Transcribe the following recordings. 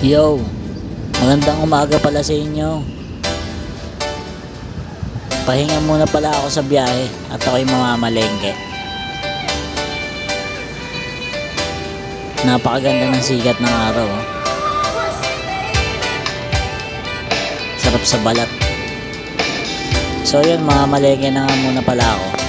Yo, magandang umaga pala sa inyo. Pahinga muna pala ako sa biyahe at ako'y mamamalengke. Napakaganda ng sikat ng araw. Sarap sa balat. So yun, mamamalengke na nga muna pala ako.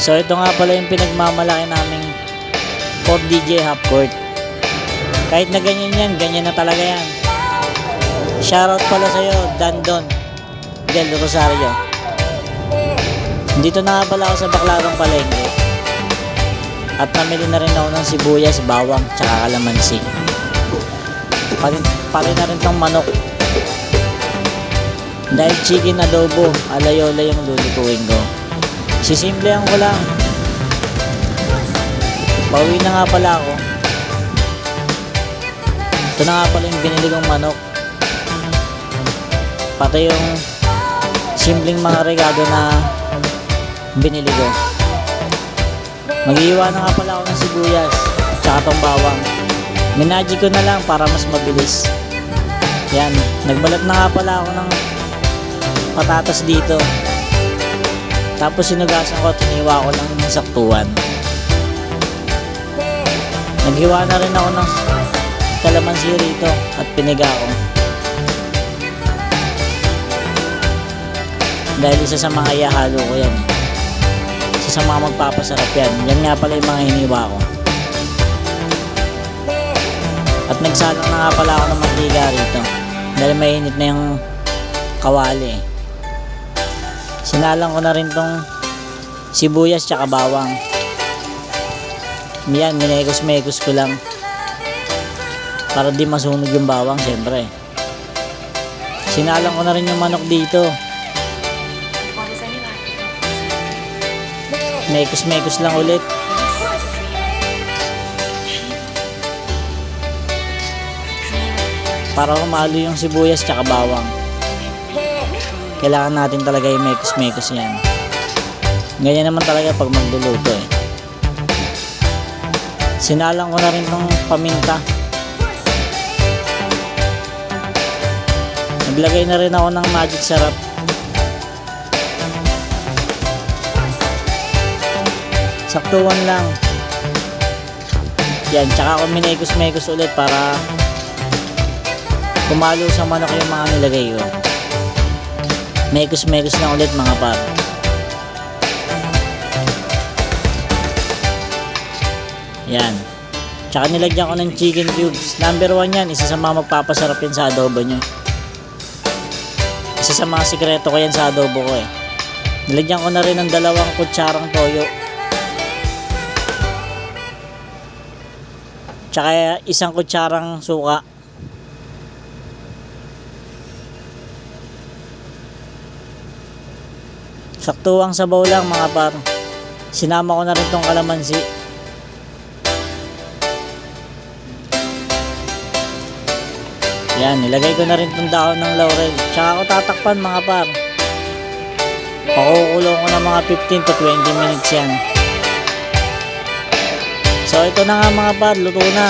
So ito nga pala yung pinagmamalaki naming 4DJ half court. Kahit na ganyan yan, ganyan na talaga yan. Shoutout pala sa'yo, Dandon Del Rosario. Dito na nga pala ako sa Baclaran Palengke. At namili na rin ako ng sibuyas, bawang, tsaka kalamansi. Pali na rin tong manok. Dahil chicken adobo, alayola yung lulutuin ko. Sisimplehan ko lang. Pauwi na nga pala ako. Ito na nga pala yung binili kong manok. Pati yung simpleng mga regalo na binili ko. Mag-iiwan na nga pala ako ng sibuyas tsaka tong bawang. Minaji ko na lang para mas mabilis. Yan, nagbalat na nga pala ako ng patatas dito. Tapos sinugasan ko at hiniwa ko lang ng saktuan. Naghiwa na rin ako ng kalamansi rito at piniga ko. Dahil isa sa mga ihahalo ko yan. Isa sa mga magpapasarap yan. Yan nga pala yung mga hiniwa ko. At nagsalang na nga pala ako ng mantika rito. Dahil mainit na yung kawali. Sinalang ko na rin tong sibuyas tsaka bawang. Yan, minekos-mekos ko lang para di masunog yung bawang, syempre. Sinalang ko na rin yung manok dito. Mekos-mekos lang ulit. Para kumalo yung sibuyas tsaka bawang. Kailangan natin talaga yung mekos-mekos yan. Ganyan naman talaga pag magluluto eh. Sinalang ko na rin tong paminta. Naglagay na rin ako ng magic sarap. Saktuan lang. Yan, tsaka ako minekos-mekos ulit para kumalo sa manok yung mga nilagay ko. Mekos-mekos lang ulit mga par. Yan. Tsaka nilagyan ko ng chicken cubes. Number 1 yan. Isa sa mga magpapasarap yan sa adobo nyo. Isa sa mga sikreto ko yan sa adobo ko eh. Nilagyan ko na rin ng 2 kutsarang toyo. Tsaka 1 kutsarang suka. Saktuang sabaw lang mga par. Sinama ko na rin tong kalamansi. Yan, nilagay ko na rin tong dahon ng laurel. Tsaka ako tatakpan mga par. Pakukulong ko na mga 15 to 20 minutes yan. So ito na nga mga par, luto na.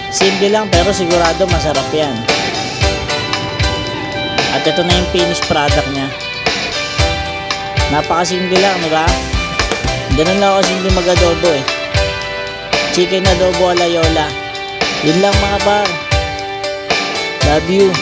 Simple lang pero sigurado masarap yan. At ito na yung finished product nya. Napakasimple lang, diba? Ganun lang ako simple mag-adobo eh. Chicken adobo alayola. Yun lang mga par. Love you.